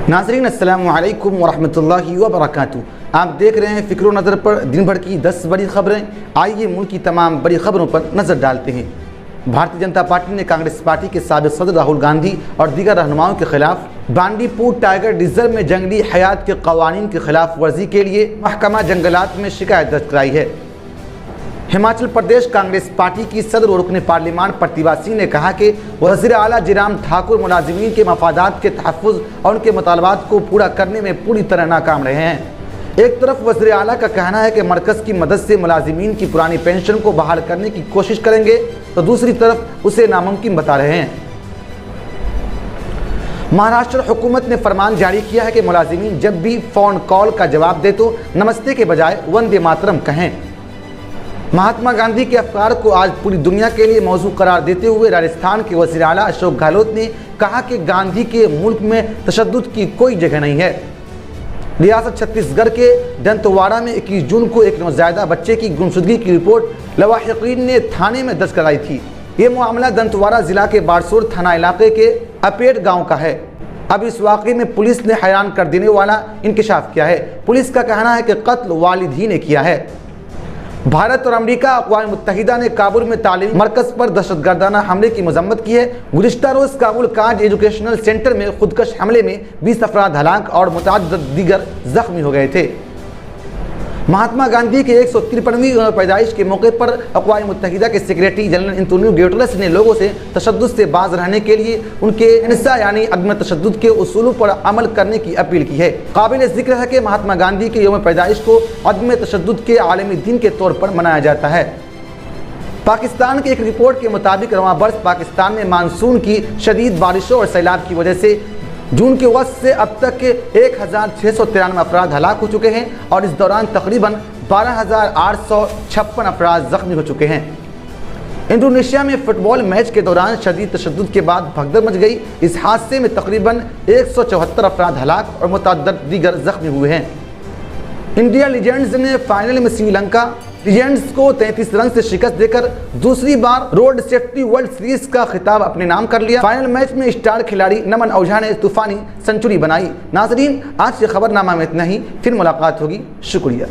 नाज़रीन अस्सलामु अलैकुम वरहमतुल्लाहि वबरकातुहू। आप देख रहे हैं फ़िक्र नज़र पर दिन भर की 10 बड़ी खबरें। आइए मुल्क की तमाम बड़ी खबरों पर नज़र डालते हैं। भारतीय जनता पार्टी ने कांग्रेस पार्टी के साबिक़ सदर राहुल गांधी और दीगर रहनुमाओं के खिलाफ बांडीपुर टाइगर रिजर्व में जंगली हयात के कवानीन की खिलाफ वर्जी के लिए महकमा जंगलात में शिकायत दर्ज कराई है। हिमाचल प्रदेश कांग्रेस पार्टी की सदर और रुकने पार्लियामान प्रतिभा सिंह ने कहा कि वज़ीर आला जयराम ठाकुर मुलाजिमीन के मफादात के तहफ़्फ़ुज़ और उनके मुतालबात को पूरा करने में पूरी तरह नाकाम रहे हैं। एक तरफ वज़ीर आला का कहना है कि मरकज़ की मदद से मुलाजिमीन की पुरानी पेंशन को बहाल करने की कोशिश करेंगे, तो दूसरी तरफ उसे नामुमकिन बता रहे हैं। महाराष्ट्र हुकूमत ने फरमान जारी किया है कि मुलाजिमीन जब भी फ़ोन कॉल का जवाब दे तो नमस्ते के बजाय वंदे मातरम कहें। महात्मा गांधी के अफ़कार को आज पूरी दुनिया के लिए मौजू करार देते हुए राजस्थान के वज़ीर आला अशोक गहलोत ने कहा कि गांधी के मुल्क में तशद्दुद की कोई जगह नहीं है। रियासत छत्तीसगढ़ के दंतेवाड़ा में 21 जून को एक नौज़ायदा बच्चे की गुमशुदगी की रिपोर्ट लवाहिकीन ने थाने में दर्ज कराई थी। ये मामला दंतेवाड़ा जिला के बारसूर थाना इलाके के अपेट गाँव का है। अब इस वाक़े में पुलिस ने हैरान कर देने वाला इंकशाफ किया है। पुलिस का कहना है कि कत्ल वालिद ही ने किया है। भारत और अमेरिका अक़वाम मुत्तहिदा ने काबुल में तालीमी मरकज़ पर दहशतगर्दाना हमले की मजम्मत की है। गुज़िश्ता रोज़ काबुल काज एजुकेशनल सेंटर में खुदकश हमले में 20 अफराद हलाक और मुतअद्दिद दीगर ज़ख्मी हो गए थे। महात्मा गांधी के 153वीं पैदाइश के मौके पर अक़वाम मुत्तहिदा के सेक्रेटरी जनरल एंटोनियो गुटेरेस ने लोगों से तशद्दुद से बाज रहने के लिए उनके हिंसा यानी अदम तशद्दुद के उसूलों पर अमल करने की अपील की है। काबिल ज़िक्र है कि महात्मा गांधी के यौम पैदाइश को अदम तशद्दुद के आलमी दिन के तौर पर मनाया जाता है। पाकिस्तान की एक रिपोर्ट के मुताबिक रवां बरस पाकिस्तान में मानसून की शदीद बारिशों और सैलाब की वजह से जून के वक्त से अब तक के 1693 अफराद हलाक हो चुके हैं और इस दौरान तकरीबन 12,856 अफराद ज़ख्मी हो चुके हैं। इंडोनेशिया में फुटबॉल मैच के दौरान शदीद तशद्दुद के बाद भगदड़ मच गई। इस हादसे में तकरीबन 174 अफराद हलाक और मुतअद्दिद दीगर ज़ख्मी हुए हैं। इंडिया लीजेंड्स ने फाइनल में श्रीलंका लीजेंड्स को 33 रन से शिकस्त देकर दूसरी बार रोड सेफ्टी वर्ल्ड सीरीज का खिताब अपने नाम कर लिया। फाइनल मैच में स्टार खिलाड़ी नमन ओझा ने तूफानी सेंचुरी बनाई। नाजरीन, आज के खबरनामा में इतना ही। फिर मुलाकात होगी। शुक्रिया।